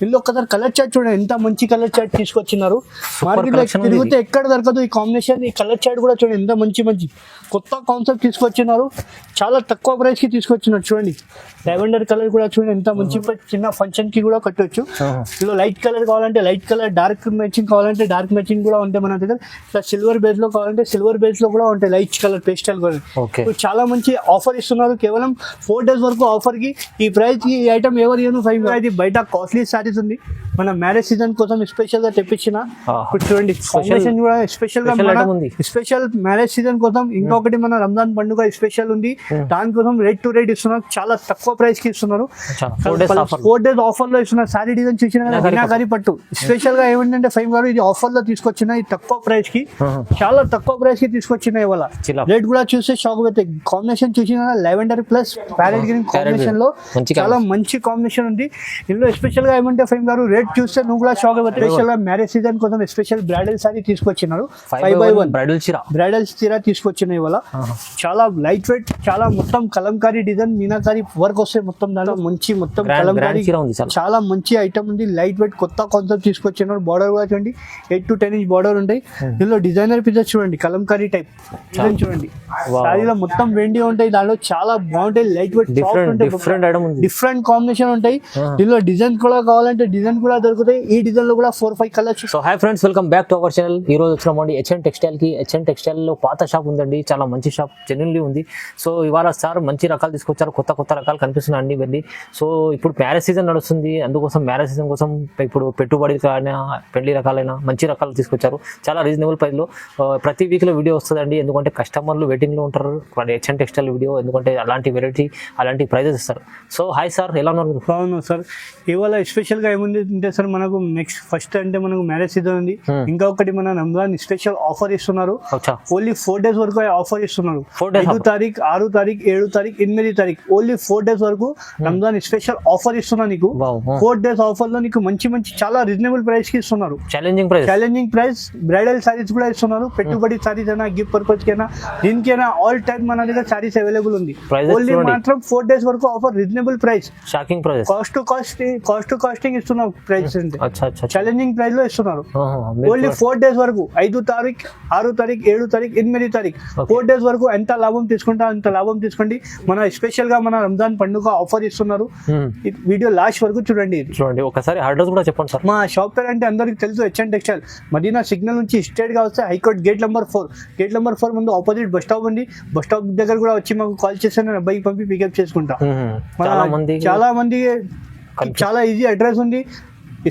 ఇల్లు ఒక్కసారి colour chart చూడండి, ఎంత మంచి కలర్ చార్ట్ తీసుకొచ్చినారు. మార్కెట్ లో తిరిగితే ఎక్కడ దొరకదు ఈ కాంబినేషన్. ఈ కలర్ చార్ట్ కూడా చూడండి, ఎంత మంచి కొత్త కాన్సెప్ట్ తీసుకొచ్చినారు. చాలా తక్కువ ప్రైస్ కి తీసుకొచ్చినారు. చూడండి లావెండర్ కలర్ కూడా చూడండి, ఎంత మంచి చిన్న ఫంక్షన్ కి కూడా కట్టొచ్చు. ఇందులో లైట్ కలర్ కావాలంటే లైట్ కలర్, డార్క్ మ్యాచింగ్ కావాలంటే డార్క్ మ్యాచింగ్ కూడా ఉంటాయి మన దగ్గర. ఇట్లా సిల్వర్ బేస్ లో కావాలంటే సిల్వర్ బేస్ లో కూడా ఉంటాయి, లైట్ కలర్ పేస్టల్ కలర్. చాలా మంచి ఆఫర్ ఇస్తున్నారు. కేవలం 4 days వరకు ఆఫర్ కి ఈ ప్రైస్ కి ఈ ఐటమ్ ఎవరు ఇవ్వను. 5 ఇది బయట కాస్ట్లీ సారీస్ ఉంది, మన మ్యారేజ్ సీజన్ కోసం స్పెషల్ గా తెప్పించిన. ఇప్పుడు చూడండి కాంబినేషన్ కూడా స్పెషల్ గా స్పెషల్ మ్యారేజ్ సీజన్ కోసం. ఇంకొకటి మన రంజాన్ పండుగ స్పెషల్ ఉంది, దానికోసం రేట్ టు రేట్ ఇస్తున్నారు. చాలా తక్కువ ప్రైస్ కి ఇస్తున్నారు. 4 days ఆఫర్ లో ఇస్తున్నారు. సారీ డిజైన్ చూసిన మీనాకారి పట్టు స్పెషల్ గా ఏమిటంటే 5 గారు ఇది ఆఫర్ లో తీసుకొచ్చిన. ఈ తక్కువ ప్రైస్ కి, చాలా తక్కువ ప్రైస్ కి తీసుకొచ్చిన. ఇవాళ రేట్ కూడా చూస్తే షాక్ అవుతాయి. కాంబినేషన్ చూసిన lavender plus parrot green combination లో చాలా మంచి కాంబినేషన్ ఉంది. ఇందులో స్పెషల్ గా ఏమంటే 5 గారు రేట్ చూస్తే నువ్వు కూడా షాక్ అవుతాయి. స్పెషల్ గా మ్యారేజ్ సీజన్ కోసం స్పెషల్ బ్రైడల్ సారీ తీసుకొచ్చినారు. 5x1 బ్రైడల్ చీర తీసుకొచ్చిన. ఇవాళ చాలా లైట్ వెయిట్, చాలా మొత్తం కలంకారీ డిజైన్, మీనాకారి వర్క్ వస్తాయి మొత్తం దాంట్లో. మంచి మొత్తం కలంకారీ చాలా మంచి ఐటమ్ ఉంది. లైట్ వెయిట్ కొత్త కాన్సెప్ట్ తీసుకొచ్చినారు. బార్డర్ కూడా చూడండి 8 to 10 inch బార్డర్ ఉంటాయి. ఇందులో డిజైనర్ పీసెస్ చూడండి, కలంకారీ టైప్ డిజైన్ చూడండి. సారీలో మొత్తం వెండి ఉంటాయి, దాంట్లో చాలా బాగుంటాయి. లైట్ వెయిట్ డిఫరెంట్ కాంబినేషన్ ఉంటాయి. దీనిలో డిజైన్ కూడా కావాలంటే డిజైన్ కూడా దొరుకుతాయి. ఈ డిజైన్ లో కూడా 4-5 colours. So hi friends, welcome back to our channel. ఈ రోజు వచ్చినామండి హెచ్ఎన్ టెక్స్టైల్ కి. హెచ్ఎన్ టెక్స్టైల్ లో పాత షాప్ ఉందండి, చాలా మంచి షాప్, జెన్యున్లీ ఉంది. సో ఇవాళ సార్ మంచి రకాలు తీసుకొచ్చారు, కొత్త రకాలు కనిపిస్తున్నాయి అండి ఇవన్నీ. సో ఇప్పుడు మ్యారేజ్ సీజన్ నడుస్తుంది, అందుకోసం మ్యారేజ్ సీజన్ కోసం ఇప్పుడు పెట్టుబడి పెళ్లి రకాలైన మంచి రకాలు తీసుకొచ్చారు. చాలా రీజనబుల్ ప్రైస్ లో. ప్రతి వీక్ లో వీడియో వస్తుందండి, ఎందుకంటే కస్టమర్లు వెయిటింగ్ లో ఉంటారు హెచ్ఎన్ టెక్స్టైల్ వీడియో, ఎందుకంటే అలాంటి వెరైటీ అలాంటి ప్రైజెస్ ఇస్తారు. సో హాయ్ సార్, ఎలా ఉన్నారు? బాగున్నాం సార్. ఇవాళ స్పెషల్ గా ఏముంది అంటే సార్, మనకు నెక్స్ట్ ఫస్ట్ అంటే మనకు మ్యారేజ్ సీజన్ ఉంది. ఇంకా ఒకటి మన రంజాన్ స్పెషల్ ఆఫర్ ఇస్తున్నారు. ఓన్లీ 4 days వరకు ఆఫర్ ఇస్తున్నారు. 5 తారీఖు, 6 తారీఖు, 7 తారీఖు, 8 తారీఖు, ఓన్లీ 4 days వరకు రంజాన్ స్పెషల్ ఆఫర్ ఇస్తున్నారు నీకు. 4 days ఆఫర్ లో నీకు మంచి చాలా రీజనబుల్ ప్రైస్ కి ఇస్తున్నారు. Challenging price. బ్రైడల్ సారీస్ కూడా ఇస్తున్నారు. పెట్టుబడి సారీస్ అయినా, గిఫ్ట్ పర్పస్ కైనా, దీనికైనా ఆల్ టైప్ మన దగ్గర సారీస్ అవైలబుల్ ఉంది. ఓన్లీ మాత్రం 4 days వరకు offer, reasonable price, shocking price, cost to costing ఇస్తున్నారు. ప్రైస్ ఛాలెంజింగ్ ప్రైస్ లో ఇస్తున్నారు. ఓన్లీ 4 days వరకు, 5 తారీఖు, 6 తారీఖు, 7 తారీఖు, 8 తారీఖు, 4 days వరకు ఎంత లాభం తీసుకుంటా అంత లాభం తీసుకోండి. మన స్పెషల్ గా మన రంజాన్ పండుగ ఆఫర్ ఇస్తున్నారు. వీడియో లాస్ట్ వరకు చూడండి. ఒకసారి అడ్రస్ కూడా చెప్పండి సార్. మా షాప్ పేరు అంటే అందరికి తెలుసు, హెచ్ఎన్ టెక్స్టైల్. మదీనా సిగ్నల్ నుంచి స్ట్రైట్ గా వస్తే హైకోర్ట్ గేట్ నెంబర్ 4 ముందు ఆపోజిట్ బస్ స్టాప్ ఉంది. బస్ స్టాప్ దగ్గర కూడా వచ్చి మాకు కాల్ చేస్తే నేను అబ్బాయికి పంపి పికప్ చేసుకుంటా. చాలా మంది చాలా ఈజీ అడ్రస్ ఉంది.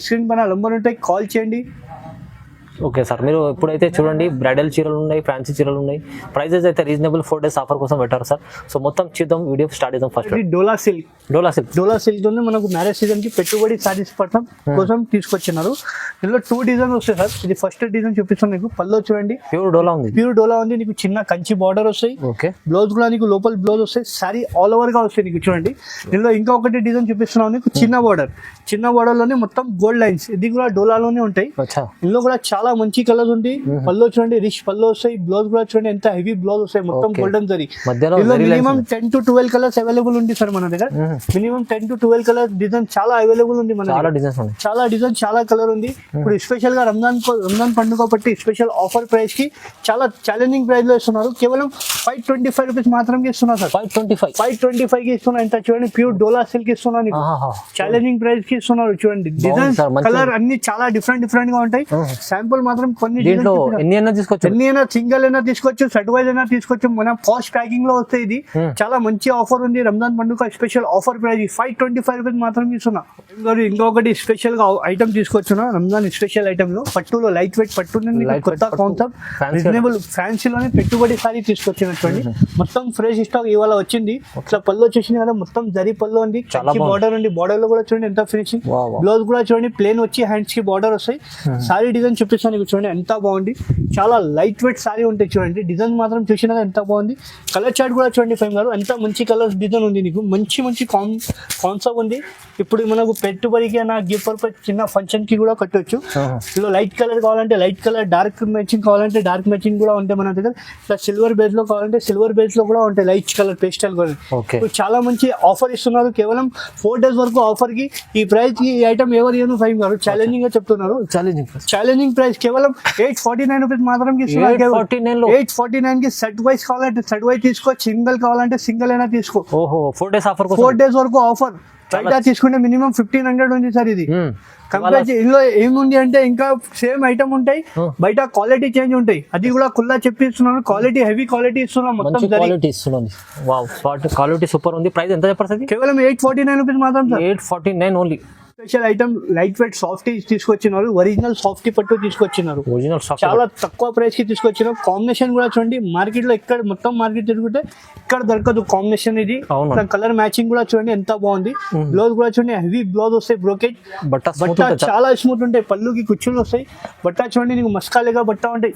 స్క్రీన్ పైన నంబర్ ఉంటాయి, కాల్ చేయండి. ఓకే సార్, మీరు ఇప్పుడైతే చూడండి బ్రైడల్ చీరలు ఉన్నాయి, ఫ్యాన్సీ చీరలు ఉన్నాయి. ప్రైజెస్ అయితే రీజనబుల్. 4 days ఆఫర్ కోసం పెట్టారు సార్. సో మొత్తం చూద్దాం, వీడియో స్టార్ట్ చేద్దాం. ఫస్ట్ డోలా సిల్క్ మనకు మ్యారేజ్ సీజన్ కి పెట్టుబడి సారీస్ పట్టడం కోసం తీసుకొచ్చినారు. ఇందులో 2 డిజైన్ వస్తాయి సార్. ఇది ఫస్ట్ డిజైన్ చూపిస్తాను నీకు. పల్లో చూడండి, ప్యూర్ డోలా ఉంది. నీకు చిన్న కంచి బార్డర్ వస్తాయి. ఓకే, బ్లౌజ్ కూడా నీకు లోపల బ్లౌజ్ వస్తాయి. సారీ ఆల్ ఓవర్ గా వస్తాయి నీకు. చూడండి ఇందులో ఇంకొకటి డిజైన్ చూపిస్తున్నాను నీకు. చిన్న బార్డర్ లోనే మొత్తం గోల్డ్ లైన్స్. ఇది కూడా డోలాలోనే ఉంటాయి. ఇందులో కూడా చాలా మంచి కలర్స్ ఉంది. పల్లో చూడండి, రిచ్ పల్లో వస్తాయి. బ్లౌజ్ కూడా చూడండి ఎంత హెవీ బ్లౌజ్ వస్తాయి, మొత్తం golden zari. Minimum 10 to 12 colours available ఉంది సార్ మన దగ్గర. మినిమం 10 to 12 కలర్ డిజైన్ చాలా అవైలబుల్ ఉంది మన దగ్గర. చాలా కలర్ ఉంది. ఇప్పుడు స్పెషల్ గా రంజాన్ పండుగ బట్టి స్పెషల్ ఆఫర్ ప్రైస్ కి చాలా ఛాలెంజింగ్ ప్రైస్ లో ఇస్తున్నారు. కేవలం 525 రూపీస్ మాత్రమే ఇస్తున్నారు సార్. 525 కి ఇస్తున్నారు. ఎంత చూడండి, ప్యూర్ డోలా సిల్క్ ఇస్తున్నారు. ఛాలెంజింగ్ ప్రైస్ కి ఇస్తున్నారు. చూడండి డిజైన్, కలర్ అన్ని చాలా డిఫరెంట్ గా ఉంటాయి. శాంపుల్ మాత్రం కొన్ని ఎన్ని సింగిల్ అయినా తీసుకోవచ్చు, సెట్ వైజ్ అయినా తీసుకోవచ్చు. మన ఫాస్ట్ ప్యాకింగ్ లో వస్తాయి. ఇది చాలా మంచి ఆఫర్ ఉంది. రంజాన్ పండుగ స్పెషల్ ఆఫర్ ప్రైస్ 525 రూపీస్ మాత్రం ఇస్తున్నా. ఇంకొకటి స్పెషల్ గా ఐటమ్ తీసుకొచ్చున్నా. రంజాన్ స్పెషల్ ఐటమ్ లో పట్టులో లైట్ వెయిట్ పట్టు కొత్త కాన్సెప్ట్, రీజనబుల్ ఫ్యాన్సీలోనే పెట్టుబడి సారీ తీసుకొచ్చినటువంటి మొత్తం ఫ్రెష్ స్టాక్ ఇవాళ వచ్చింది. ఇట్లా పళ్ళు వచ్చేసింది కదా, మొత్తం జరీ పళ్ళు ఉంది. బార్డర్ ఉంది. బార్డర్ లో కూడా చూడండి ఎంత ఫినిషింగ్. బ్లౌజ్ కూడా చూడండి ప్లేన్ వచ్చి హ్యాండ్స్ కి బార్డర్ వస్తాయి. సారీ డిజైన్ చూపిస్తాను. చూపిస్తాను నీకు చూడండి ఎంత బాగుంది, చాలా లైట్ వెయిట్ సారీ ఉంటాయి చూడండి. డిజైన్ మాత్రం చూసినా ఎంత బాగుంది, కలర్ చార్ట్ కూడా చూడండి ఫైమ్ గారు ఎంత మంచి కలర్ డిజైన్ ఉంది నీకు, మంచి మంచి కాన్సెప్ట్ ఉంది. ఇప్పుడు మనకు పెట్టుబడికి అయినా గిఫ్ట్ పర్పస్ చిన్న ఫంక్షన్ కి కూడా కట్టొచ్చు. ఇందులో లైట్ కలర్ కావాలంటే లైట్ కలర్, డార్క్ మ్యాచింగ్ కావాలంటే డార్క్ మ్యాచింగ్ కూడా ఉంటాయి మన దగ్గర. ఇట్లా సిల్వర్ బేస్ లో కావాలంటే సిల్వర్ బేస్ లో కూడా ఉంటాయి, లైట్ కలర్ పేస్టల్ కలర్. ఇప్పుడు చాలా మంచి ఆఫర్ ఇస్తున్నారు, కేవలం 4 days వరకు ఆఫర్ కి. ఈ ప్రైస్ కి ఈ ఐటమ్ ఎవరు ఏమో ఫైమ్ గారు ఛాలెంజింగ్ గా చెప్తున్నారు. ఛాలెంజింగ్ ప్రైస్ కేవలం 849 రూపీస్ మాత్రం 849 కి సెట్ వైస్ కావాలంటే సెట్ వైస్ తీసుకో, సింగిల్ కావాలంటే సింగిల్ అయినా తీసుకో. 4 days వరకు ఆఫర్. బయట తీసుకుంటే మినిమం 1500 ఉంది సార్ ఇది. కంపేర్ ఇందులో ఏముంది అంటే ఇంకా సేమ్ ఐటమ్ ఉంటాయి, బయట క్వాలిటీ చేంజ్ ఉంటాయి. అది కూడా కుల్లా చెప్పిస్తున్నాను, క్వాలిటీ హెవీ క్వాలిటీ ఇస్తున్నాం, మొత్తం క్వాలిటీ ఇస్తున్నాను. వావ్, క్వాలిటీ సూపర్ ఉంది. ప్రైస్ ఎంత చెప్పారు? కేవలం 849 రూపీస్ మాత్రం sir. 849 only. Special item light weight softy తీసుకొచ్చినారు, ఒరిజినల్ సాఫ్టీ పట్టు తీసుకొచ్చినారు, చాలా తక్కువ ప్రైస్ కి తీసుకొచ్చినారు. కాంబినేషన్ కూడా చూడండి, మార్కెట్ లో ఇక్కడ మొత్తం మార్కెట్ తిరుగుతే ఇక్కడ దొరకదు కాంబినేషన్ ఇది. కలర్ మ్యాచింగ్ కూడా చూడండి ఎంత బాగుంది. బ్లౌజ్ కూడా చూడండి, హెవీ బ్లౌజ్ వస్తాయి, బ్రోకేజ్ బట్ట చాలా స్మూత్ ఉంటాయి, పళ్ళుకి కుచ్చులు వస్తాయి. బట్ట చూడండి నీకు మస్కాలేగా బట్ట ఉంటాయి,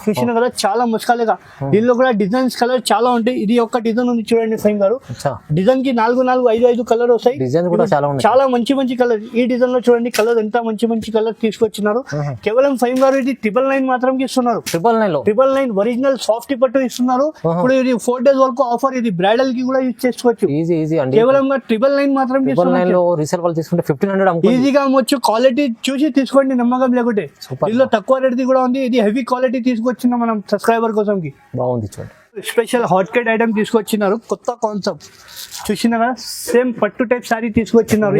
చూసిన కదా చాలా మస్కాలేగా. దీనిలో కూడా డిజైన్స్ కలర్ చాలా ఉంటాయి. ఇది ఒక డిజైన్ ఉంది చూడండి ఫైమ్ గారు, డిజైన్ కి 4 కలర్ వస్తాయి, చాలా మంచి మంచి కలర్. ఈ డిజైన్ లో చూడండి కలర్ ఎంత మంచి మంచి కలర్ తీసుకొచ్చినారు. కేవలం ఫైమ్ గారు ఇది 999 మాత్రం ఇస్తున్నారు. 999 ఒరిజినల్ సాఫ్ట్ పట్టు ఇస్తున్నారు. ఇప్పుడు ఇది 4 days వరకు ఆఫర్, ఇది బ్రైడల్ కి కూడా యూజ్ చేసుకోవచ్చు. కేవలం 999 మాత్రం ఈజీగా అమ్మొచ్చు. క్వాలిటీ చూసి తీసుకోండి, నమ్మకం లేకుంటే. ఇందులో తక్కువ రేట్ కూడా ఉంది, ఇది హెవీ క్వాలిటీ తీసుకొచ్చిన మనం సబ్స్క్రైబర్ కోసం కి. బాగుంది చూడండి, స్పెషల్ హాట్ కేట్ ఐటమ్ తీసుకొచ్చినారు, కొత్త కాన్సెప్ట్ చూసినారా. సేమ్ పట్టు టైప్ సారీ తీసుకొచ్చినారు,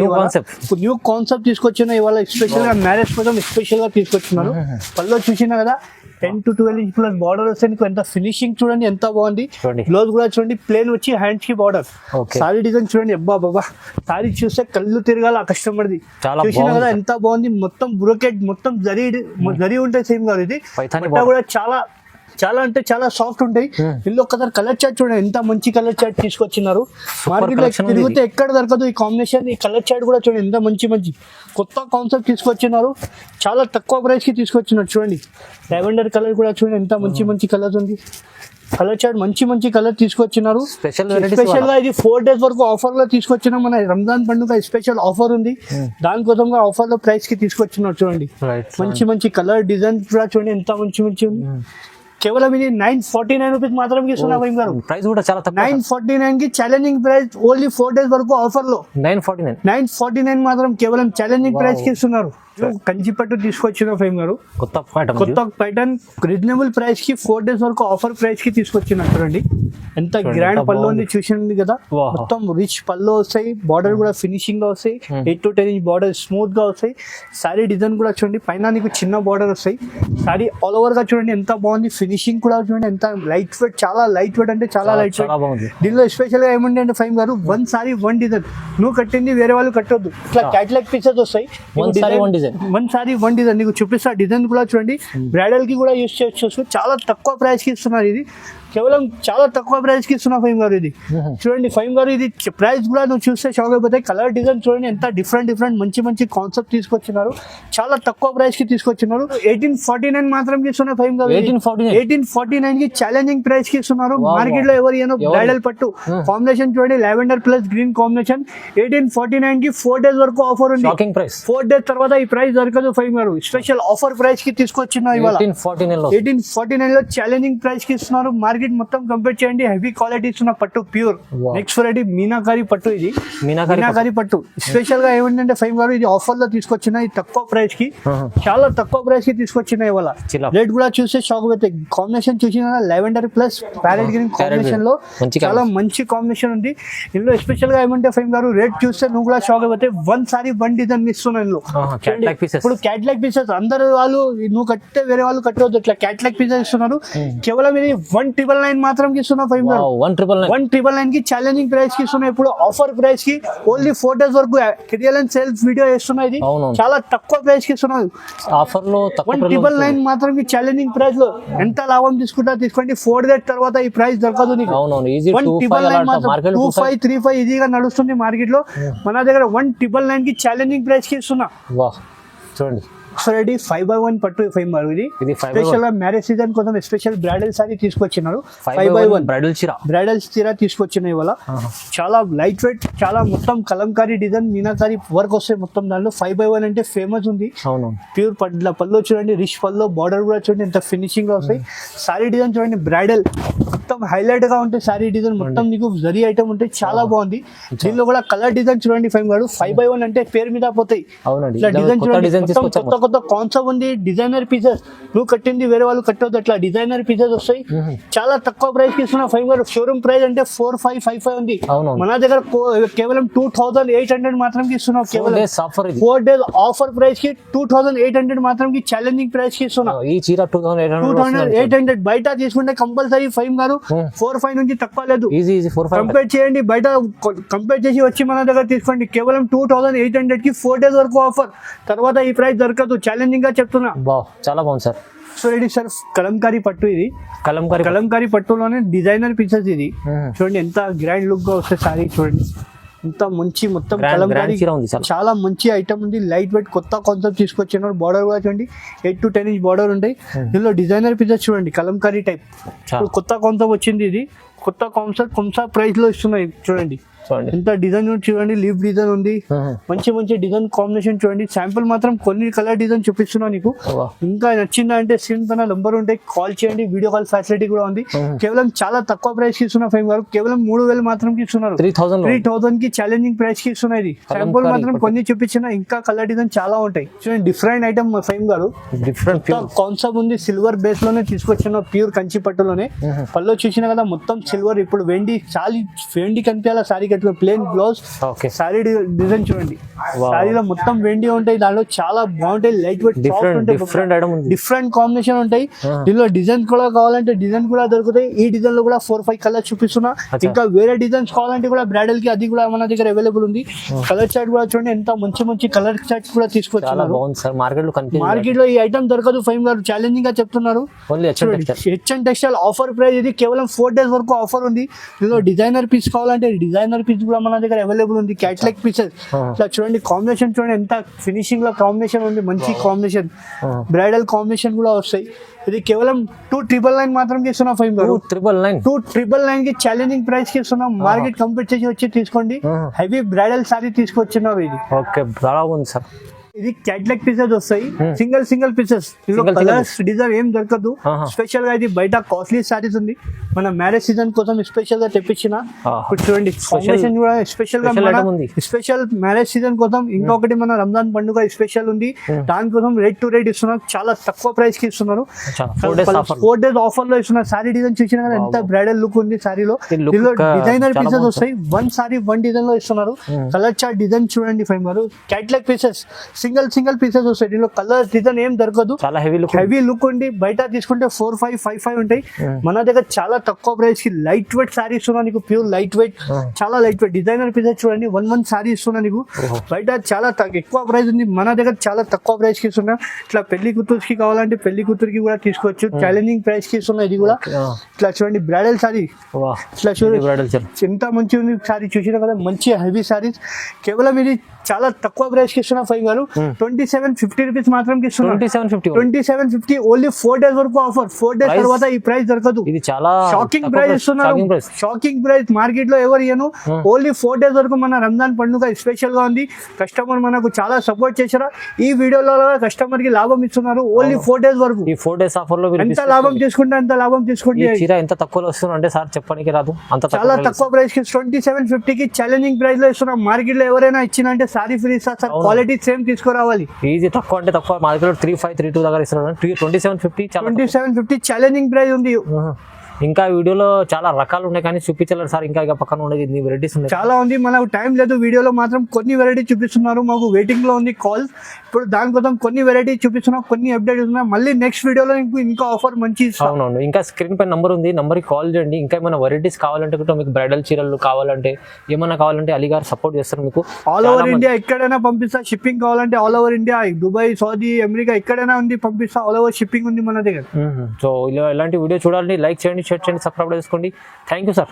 న్యూ కాన్సెప్ట్ తీసుకొచ్చిన ఇవాళ స్పెషల్ గా మ్యారేజ్ కోసం స్పెషల్ గా తీసుకొచ్చినారు. పళ్ళు చూసినా కదా 10 to 12 inch ప్లస్ బార్డర్ వస్తే ఎంత ఫినిషింగ్ చూడండి ఎంత బాగుంది. బ్లౌజ్ కూడా చూడండి ప్లేన్ వచ్చి హ్యాండ్స్ కి బార్డర్. సారీ డిజైన్ చూడండి, అబ్బా బాబా సారీ చూస్తే కళ్ళు తిరగాల కస్టమర్ ది. చూసినా కదా ఎంత బాగుంది, మొత్తం బ్రోకెట్, మొత్తం జరీ ఉంటాయి సేమ్ కాదు. ఇది కూడా చాలా చాలా అంటే చాలా సాఫ్ట్ ఉంటాయి. ఇందులో కలర్ చార్ట్ చూడండి ఎంత మంచి కలర్ చార్ట్ తీసుకొచ్చినారు. మార్కెట్ లో తిరిగితే ఎక్కడ దొరకదు ఈ కాంబినేషన్. ఈ కలర్ చార్ట్ కూడా చూడండి ఎంత మంచి మంచి కొత్త కాన్సెప్ట్ తీసుకొచ్చినారు, చాలా తక్కువ ప్రైస్ కి తీసుకొచ్చినారు. చూడండి లావెండర్ కలర్ కూడా చూడండి ఎంత మంచి మంచి కలర్ ఉంది. కలర్ చార్ట్ మంచి మంచి కలర్ తీసుకొచ్చినారు. స్పెషల్ గా ఇది 4 days వరకు ఆఫర్ లో తీసుకొచ్చిన మన రంజాన్ పండుగ స్పెషల్ ఆఫర్ ఉంది, దానికోసంగా ఆఫర్ లో ప్రైస్ కి తీసుకొచ్చినారు. చూడండి మంచి మంచి కలర్ డిజైన్ కూడా చూడండి ఎంత మంచి మంచి ఉంది. కేవలం ఇది 949 రూపీస్ మాత్రం ఇస్తున్నారు ప్రైస్ కూడా చాలా 949 కి ఛాలెంజింగ్ ప్రైస్. ఓన్లీ 4 days వరకు ఆఫర్ లో 949 మాత్రం కేవలం ఛాలెంజింగ్ ప్రైస్ కి ఇస్తున్నారు. కంచిపట్టు తీసుకొచ్చిన ఫైమ్ గారు, కొత్త ప్యాటర్న్ రీజనబుల్ ప్రైస్ కి 4 days వరకు ఆఫర్ ప్రైస్ కి తీసుకొచ్చినట్టు. చూడండి ఎంత గ్రాండ్ పళ్ళు ఉంది చూసింది కదా, మొత్తం రిచ్ పళ్ళు వస్తాయి, బార్డర్ కూడా ఫినిషింగ్ లో వస్తాయి, 8 to 10 inch బార్డర్ స్మూత్ గా వస్తాయి. సారీ డిజైన్ కూడా చూడండి, పైన నీకు చిన్న బార్డర్ వస్తాయి. సారీ ఆల్ ఓవర్ గా చూడండి ఎంత బాగుంది, ఫినిషింగ్ కూడా చూడండి ఎంత లైట్ వెయిట్, చాలా లైట్ వెయిట్ అంటే చాలా లైట్ వెయిట్. దీనిలో స్పెషల్ గా ఏమండి అంటే ఫైమ్ గారు, 1 సారీ 1 డిజైన్, నువ్వు కట్టింది వేరే వాళ్ళు కట్టొద్దు. ఇట్లా క్యాటలాగ్ పీసెస్ వస్తాయి, 1 సారీ 1 డిజైన్ నీకు చూపిస్తా. డిజైన్ కూడా చూడండి బ్రైడల్ కి కూడా యూజ్ చేయొచ్చు, చాలా తక్కువ ప్రైస్ కి ఇస్తున్నారు. ఇది కేవలం చాలా తక్కువ ప్రైస్ కి ఇస్తున్నా ఫైమ్ గారు. ఇది చూడండి ఫైమ్ గారు, ఇది ప్రైస్ కూడా నువ్వు చూస్తే షాక్ అయిపోతాయి. కలర్ డిజైన్ చూడండి ఎంత డిఫరెంట్ మంచి మంచి కాన్సెప్ట్ తీసుకొచ్చినారు, చాలా తక్కువ ప్రైస్ కి తీసుకొచ్చినారు. 1849 మాత్రం ఇస్తున్నారు ఫైమ్ గారు. 1849 కి ఛాలెంజింగ్ ప్రైస్ కి ఇస్తున్నారు. మార్కెట్ లో ఎవరు ఏమో బ్రైడల్ పట్టు కాంబినేషన్ చూడండి, లావెండర్ ప్లస్ గ్రీన్ కాంబినేషన్. 1849 కి 4 days వరకు ఆఫర్ ఉంది. 4 days తర్వాత ఈ ప్రైస్ దొరకదు ఫైమ్ గారు. స్పెషల్ ఆఫర్ ప్రైస్ కి తీసుకొచ్చిన ఇవాళ 1849 లో ఛాలెంజింగ్ ప్రైస్ కి ఇస్తున్నారు. మార్కెట్ మొత్తం కంపేర్ చేయండి, హెవీ క్వాలిటీ ఇస్తున్న పట్టు ప్యూర్. నెక్స్ట్ వెరైటీ మీనాకారి పట్టు. ఇది మీనాకారి పట్టు స్పెషల్ గా ఏమంటే ఫైవ్ గారు, ఇది ఆఫర్ లో తీసుకొచ్చిన, ఇది తక్కువ ప్రైస్ కి, చాలా తక్కువ ప్రైస్ కి తీసుకొచ్చిన. ఇవాళ రేట్ కూడా చూస్తే షాక్ అవుతాయి. కాంబినేషన్ చూసిన lavender plus parrot green combination లో చాలా మంచి కాంబినేషన్ ఉంది. ఇందులో స్పెషల్ గా ఏమంటే ఫైవ్ గారు, రేట్ చూస్తే నువ్వు కూడా షాక్ అయిపోతే. 1 సారీ 1 డిజైన్ ఇస్తున్నా ఇందులో. ఇప్పుడు క్యాట్లాగ్ పీసెస్ అందరు వాళ్ళు నువ్వు కట్టే వేరే వాళ్ళు కట్టవద్దు, ఇట్లా క్యాట్లాగ్ పీసెస్ ఇస్తున్నారు. కేవలం ఇది 1999 మాత్రం ఇస్తున్నా ఫైవ్ గారు. 1999 కి ఛాలెంజింగ్ ప్రైస్ కి ఇస్తున్నా. ఇప్పుడు ఆఫర్ ప్రైస్ కి ఓన్లీ 4 days వరకు క్లియరెన్స్ సేల్స్ వీడియో వేస్తున్నా. ఇది చాలా తక్కువ ప్రైస్ కి ఇస్తున్నారు. ఆఫర్ లో 1999 మాత్రం ఛాలెంజింగ్ ప్రైస్ లో ఎంత లాభం తీసుకుంటా తీసుకోండి. 4 days తర్వాత ఈ ప్రైస్ దొరకదు నీకు. 199 మాత్రం 2535 ఈజీగా నడుస్తుంది మార్కెట్ లో. మన దగ్గర 199 కి ఛాలెంజింగ్ ప్రైస్ కి ఇస్తున్నా. చూడండి సో రెడీ 5x1 పట్టు ఫైవ్ మారు ఇది ఇది 5x1. స్పెషల్ గా మ్యారేజ్ సీజన్ కోసం స్పెషల్ బ్రైడల్ సారీ తీసుకొచ్చినారు 5x1 బ్రైడల్ చీర. బ్రైడల్ చీర తీసుకొచ్చినాయి ఇవాళ. చాలా లైట్ వెయిట్, చాలా మొత్తం కలంకారీ డిజైన్ మీనాకారీ వర్క్ వస్తాయి మొత్తం దాంట్లో. 5x1 అంటే ఫేమస్ ఉంది. అవును, ప్యూర్ పళ్ళు చూడండి, రిచ్ పళ్ళు, బార్డర్ కూడా చూడండి ఎంత ఫినిషింగ్ లో వస్తాయి. సారీ డిజైన్ చూడండి, బ్రైడల్ మొత్తం హైలైట్ గా ఉంటాయి. సారీ డిజైన్ మొత్తం మీకు జరీ ఐటమ్ ఉంటాయి, చాలా బాగుంది. దీనిలో కూడా కలర్ డిజైన్ చూడండి 5x1 అంటే పేరు మీద పోతాయి. అవునండి, ఇట్లా డిజైన్ కొత్త చూడండి, డిజైన్ మొత్తం తీసుకొచ్చారు. కొత్త కాన్సెప్ట్ ఉంది. డిజైనర్ పీసెస్ నువ్వు కట్టింది వేరే వాళ్ళు కట్టవద్దు, అట్లా డిజైనర్ పీసెస్ వస్తాయి. చాలా తక్కువ ప్రైస్ కి ఇస్తున్నా 5x1. షోరూమ్ ప్రైస్ అంటే 4555 ఉంది. అవును, మన దగ్గర కేవలం 2800 మాత్రం ఇస్తున్నాం. కేవలం 4 డేస్ ఆఫర్ ప్రైస్ కి 2800 మాత్రం ఛాలెంజింగ్ ప్రైస్ కి ఇస్తున్నాం. ఈ చీర 2800 బయట తీసుకుంటే కంపల్సరీ 45 నుంచి తక్కువ లేదు. ఈజీ 45 కంపేర్ చేయండి, బయట కంపేర్ చేసి వచ్చి మన దగ్గర తీసుకోండి. కేవలం 2800 కి 4 డేస్ వరకు ఆఫర్, తర్వాత ఈ ప్రైస్ దొరకదు. ఛాలెంజింగ్ గా చెప్తున్నా. చాలా బాగుంది సార్. సో ఇది సార్ కలంకారీ పట్టు, ఇది కలంకారీ పట్టులోనే డిజైనర్ పీసెస్. ఇది చూడండి ఎంత గ్రాండ్ లుక్ గా వస్తే సారీ చూడండి, ఇంత మంచి మొత్తం కలంకారీ చాలా మంచి ఐటమ్ ఉంది. లైట్ వెయిట్ కొత్త కాన్సెప్ట్ తీసుకొచ్చినారు. బార్డర్ కూడా చూడండి 8 to 10 ఇంచ్ బార్డర్ ఉంటాయి. దీనిలో డిజైనర్ పీసెస్ చూడండి, కలంకారీ టైప్. ఇప్పుడు కొత్త కాన్సెప్ట్ వచ్చింది, ఇది కొత్త కాన్సెప్ట్ ప్రైస్ లో ఇస్తున్నాయి. చూడండి ఎంత డిజైన్ చూడండి, లీఫ్ డిజైన్ ఉంది. మంచి డిజైన్ కాంబినేషన్ చూడండి. శాంపుల్ మాత్రం కొన్ని కలర్ డిజైన్ చూపిస్తున్నా నీకు. ఇంకా నచ్చిందా అంటే స్క్రీన్ పైన నంబర్ ఉంటాయి, కాల్ చేయండి. వీడియో కాల్ ఫెసిలిటీ కూడా ఉంది. కేవలం చాలా తక్కువ ప్రైస్ కి ఇస్తున్నా ఫైవ్ గారు. కేవలం 3000 మాత్రం కి ఇస్తున్నారు. 3000 కి ఛాలెంజింగ్ ప్రైస్ కి ఇస్తున్నా. ఇది శాంపుల్ మాత్రం కొన్ని చూపించిన, ఇంకా కలర్ డిజైన్ చాలా ఉంటాయి. చూడండి డిఫరెంట్ ఐటమ్ ఫైవ్ గారు, డిఫరెంట్ కాన్సెప్ట్ ఉంది. సిల్వర్ బేస్ లోనే తీసుకొచ్చిన ప్యూర్ కంచి పట్టులోనే. పళ్ళు చూసిన కదా మొత్తం సిల్వర్. ఇప్పుడు వెండి వెండి కనిపించాల sari plain blouse. Sari design చూడండి, సారీలో మొత్తం వెండి ఉంటాయి. దాంట్లో చాలా బాగుంటాయి, లైట్ వెయిట్ డిఫరెంట్ కాంబినేషన్ ఉంటాయి. దీనిలో డిజైన్ కూడా కావాలంటే డిజైన్ కూడా దొరుకుతాయి. ఈ డిజైన్ లో కూడా 4-5 కలర్స్ చూపిస్తున్నా. ఇంకా వేరే డిజైన్స్ కావాలంటే కూడా బ్రైడల్ కి అది కూడా మన దగ్గర అవైలబుల్ ఉంది. కలర్ చార్ట్ కూడా చూడండి, ఎంత మంచి కలర్ చార్ట్ కూడా తీసుకొచ్చున్నారు. మార్కెట్ లో ఈ ఐటమ్ దొరకదు ఫైవ్ గారు, ఛాలెంజింగ్ గా చెప్తున్నారు. హెచ్ఎన్ టెక్స్టైల్ ఆఫర్ ప్రైస్ ఇది. కేవలం 4 డేస్ వరకు ఆఫర్ ఉంది. దీనిలో డిజైనర్ పీస్ కావాలంటే డిజైనర్ పీస్ కూడా మన దగ్గర అవైలబుల్ ఉంది. క్యాట్లాగ్ పీసెస్ ఇట్లా చూడండి, కాంబినేషన్ చూడండి ఎంత ఫినిషింగ్ లో కాంబినేషన్ ఉంది. మంచి కాంబినేషన్, బ్రైడల్ కాంబినేషన్ కూడా వస్తాయి. ఇది కేవలం 2999 మాత్రం ఇస్తున్నాం ఫైవ్ గారు. 2999 కి ఛాలెంజింగ్ ప్రైస్ కి ఇస్తున్నాం. మార్కెట్ కంపేర్ చేసి వచ్చి తీసుకోండి. హెవీ బ్రైడల్ సారీ తీసుకొచ్చినారు. ఇది ఓకే, చాలా బాగుంది సార్. ఇది క్యాట్లాగ్ పీసెస్ వస్తాయి, సింగిల్ పీసెస్. కలర్స్ డిజైన్ ఏం దొరకదు. స్పెషల్ గా ఇది బయట కాస్ట్లీ సారీస్ ఉంది. మన మ్యారేజ్ సీజన్ కోసం స్పెషల్ గా తెప్పించిన. ఇప్పుడు చూడండి కాంబినేషన్ కూడా స్పెషల్ గా, స్పెషల్ మ్యారేజ్ సీజన్ కోసం. ఇంకొకటి మన రంజాన్ పండుగ స్పెషల్ ఉంది, దానికోసం రేట్ టు రేట్ ఇస్తున్నారు. చాలా తక్కువ ప్రైస్ కి ఇస్తున్నారు. 4 డేస్ ఆఫర్ లో ఇస్తున్నారు. సారీ డిజైన్ చూసిన కదా ఎంత బ్రైడల్ లుక్ ఉంది సారీలో. దీనిలో డిజైనర్ పీసెస్ వస్తాయి. 1 సారీ 1 డిజైన్ లో ఇస్తున్నారు. కలర్ చార్ట్ డిజైన్ చూడండి ఫైవ్ గారు. క్యాట్లాగ్ పీసెస్ సింగిల్ పీసెస్ వస్తాయి. దీనిలో కలర్ డిజైన్ ఏం దొరకదు. చాలా హెవీ లుక్ ఉంది. బయట తీసుకుంటే 4555 ఉంటాయి. మన దగ్గర చాలా తక్కువ ప్రైస్ కి లైట్ వెయిట్ సారీ ఇస్తున్నా నీకు. ప్యూర్ లైట్ వెయిట్, చాలా లైట్ వెయిట్ డిజైనర్ పీసెస్ చూడండి. 1 సారీ ఇస్తున్నా నీకు. బయట చాలా ఎక్కువ ప్రైస్ ఉంది, మన దగ్గర చాలా తక్కువ ప్రైస్ కి ఇస్తున్నా. ఇట్లా పెళ్లి కూతురుకి కావాలంటే పెళ్లి కూతురికి కూడా తీసుకోవచ్చు. ఛాలెంజింగ్ ప్రైస్ కి ఇస్తున్నా. ఇది కూడా ఇట్లా చూడండి బ్రైడల్ సారీ. ఇట్లా చూడండి ఎంత మంచి ఉంది సారీ. చూసిన కదా మంచి హెవీ సారీస్. కేవలం ఇది చాలా తక్కువ ప్రైస్ కి ఇస్తున్నా ఫైవ్ గారు. 2750 రూపీస్ మాత్రం ఇస్తున్నా. 2750 ఓన్లీ 4 డేస్ వరకు ఆఫర్. 4 డేస్ తర్వాత ఈ ప్రైస్ దొరకదు. ఇది చాలా షాకింగ్ ప్రైస్ ఇస్తున్నారు. షాకింగ్ ప్రైస్ మార్కెట్ లో ఎవరు ఇయ్యను. ఓన్లీ 4 డేస్ వరకు మన రంజాన్ పండుగ స్పెషల్ గా ఉంది. కస్టమర్ మనకు చాలా సపోర్ట్ చేశారు. ఈ వీడియోలో కస్టమర్ కి లాభం ఇస్తున్నారు. ఓన్లీ 4 డేస్ వరకు. ఈ 4 డేస్ ఆఫర్ లో ఎంత లాభం తీసుకుంటే అంత లాభం తీసుకోండి. ఎంత తక్కువలో వస్తున్నా అంటే సార్ చెప్పడానికి రాదు, అంత చాలా తక్కువ ప్రైస్ కి 2750 కి ఛాలెంజింగ్ ప్రైస్ లో ఇస్తున్నాం. మార్కెట్ లో ఎవరైనా ఇచ్చినా అంటే sorry free sir, quality same తీసుకురావాలి. ఈజీ తక్కువ అంటే తక్కువ. మార్కెట్ లో 3532 దగ్గర ఇస్తున్నారు. 2750 ఛాలెంజింగ్ ప్రైస్ ఉంది. ఇంకా వీడియోలో చాలా రకాలు ఉన్నాయి కానీ చూపించలేరు సార్. ఇంకా పక్కన ఉండేది వెరైటీస్ ఉన్నాయి, చాలా ఉంది. మనకు టైం లేదు. వీడియోలో మాత్రం కొన్ని వెరైటీ చూపిస్తున్నారు. మాకు వెయిటింగ్ లో ఉంది కాల్. ఇప్పుడు దానికోసం కొన్ని వెరైటీ చూపిస్తున్నాం, కొన్ని అప్డేట్ ఉన్నాయి. మళ్ళీ నెక్స్ట్ వీడియోలో ఇంకా ఆఫర్ మంచి. అవునవును, ఇంకా స్క్రీన్ పై నంబర్ ఉంది, నంబర్ కి కాల్ చేయండి. ఇంకా ఏమైనా వెరైటీస్ కావాలంటే కూడా, మీకు బ్రైడల్ చీరలు కావాలంటే, ఏమైనా కావాలంటే అలీ గారు సపోర్ట్ చేస్తారు మీకు. ఆల్ ఓవర్ ఇండియా ఎక్కడైనా పంపిస్తా. షిప్పింగ్ కావాలంటే all over India, Dubai, Saudi, America ఎక్కడైనా ఉంది పంపిస్తా. ఆల్ ఓవర్ షిప్పింగ్ ఉంది మన దగ్గర. సో ఇలా ఇలాంటి వీడియో చూడాలంటే లైక్ చేయండి, షేర్ చేయండి, సబ్స్క్రైబ్ చేసుకోండి. Thank you sir.